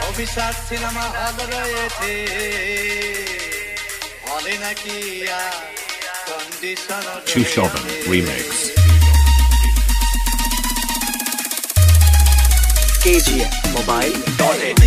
অভিশাপ cinema hall রয়েছে, হলে নাকি condition Chushovan Remix KGF Mobile.in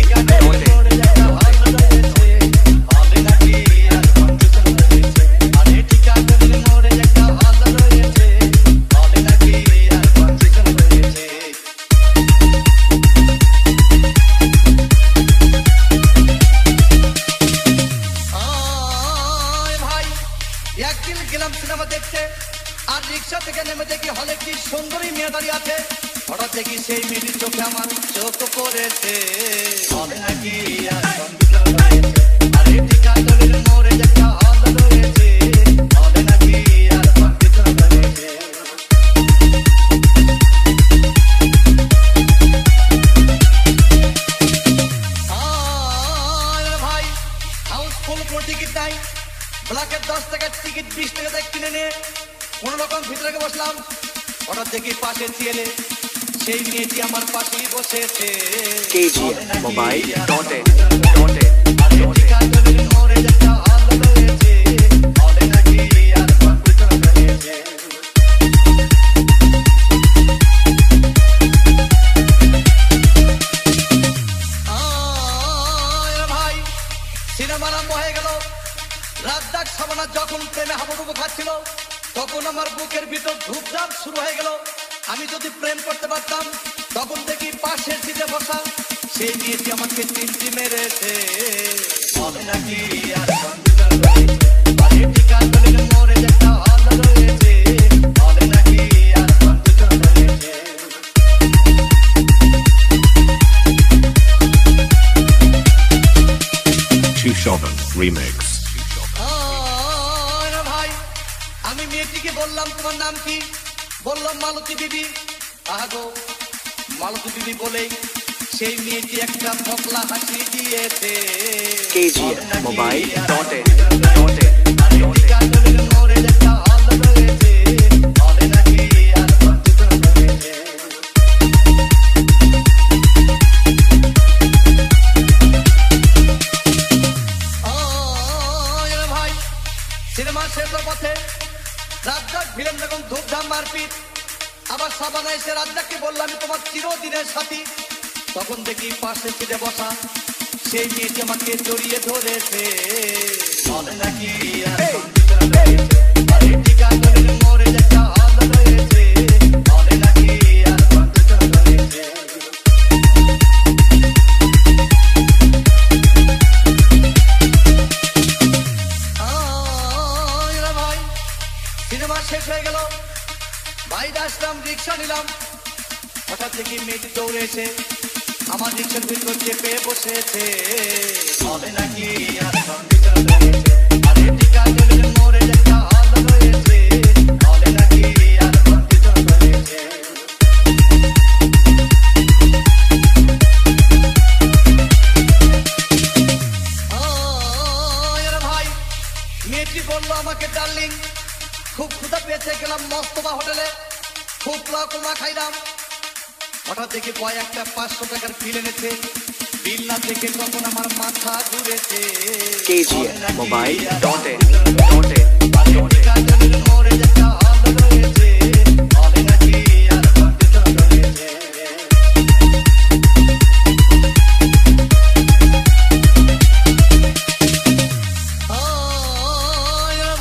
একদিন গেলাম সিনেমা দেখতে, আর রিক্সা থেকে নেমে দেখি হলে কি সুন্দরী মেয়ে দাঁড়িয়ে আছে। হঠাৎ দেখি সেই মেয়েটির চোখে আমার চোখ পড়েছে, হলে নাকি আরে টিকাতলের মোড়ে একটা হল রয়েছে, হলে নাকি ভাই হাউসফুল কোনো টিকিট নাই। ব্ল্যাকের 10 টাকার টিকিট 20 টাকা দিয়ে কিনে নিয়ে কোন রকম ভিতরে বসলাম। হঠাৎ দেখি পাশে ছেলে, সেই মেয়েটি আমার পাশেই বসেছে। KGF Mobile.in ভাই সিনেমা আরম্ভ হয়ে গেল। রাত ডাক সাবানা যখন প্রেমে হাবুডুবু খাচ্ছিল, তখন আমার বুকের ভিতর ধূপধাপ শুরু হয়ে গেল। আমি যদি প্রেম করতে পারতাম, তখন দেখি পাশের সিটে বসা সেই মেয়েটি আমাকে চিমটি মেরেছে। নাকি মোড়ে একটা হল রয়েছে, নাকি Chushovan Remix ভাই আমি মেয়েটিকে বললাম তোমার নাম কি? বললাম মালতী বিবি। আগো মালতী বিবি বলেই সেই মেয়েটি একটা ফকলা হাসি দিয়েছে। KGF Mobile.in ভাই সিনেমা শেষের পথে রাজ্জাক ভিলেন যখন ধূপধাম মারপিট, আবার সাবানা এসে রাজ্জাককে বললাম আমি তোমার চিরদিনের সাথী। তখন দেখি পাশে সিটে বসা সেই মেয়েটি আমাকে জড়িয়ে ধরেছে। নাকি মোড়ে একটা হল রয়েছে, নাকি ভাই সিনেমা শেষ হয়ে গেল। বাইরে আসলাম, রিক্সা নিলাম। হঠাৎ দেখি মেয়েটি দৌড়ে এসে আমার রিক্সার ভিতর চেপে বসেছে। নাকি মোড়ে একটা হল রয়েছে, নাকি ভাই মেয়েটি বললো আমাকে ডার্লিং খুব ক্ষুধা পেয়েছে, গেলাম মস্তবা হোটেলে, খুব পোলাও কোরমা খাইলাম। হঠাৎ দেখি বয় একটা 500 টাকার বিল এনেছে। বিল না দেখে তখন আমার মাথা ঘুরেছে। KGF Mobile.in মোড়ে একটা হল রয়েছে, নাকি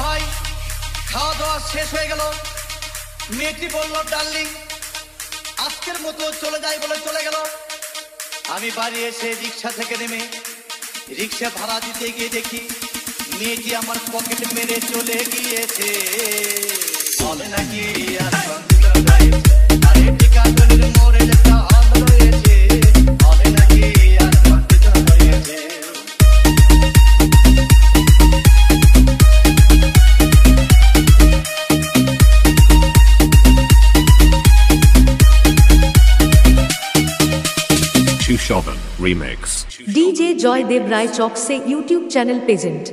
ভাই খাওয়া দাওয়া শেষ হয়ে গেল। মেয়েটি বললো ডার্লিং আজকের মতো চলে যাই বলে চলে গেল। আমি বাড়ি এসে রিক্সা থেকে নেমে রিক্সা ভাড়া দিতে গিয়ে দেখি মেয়েটি আমার পকেট মেরে চলে গিয়েছে। নাকি মোড়ে একটা হল রয়েছে, নাকি Chushovan Remix DJ Joy Deb Rai Chowk से YouTube चैनल प्रेजेंट।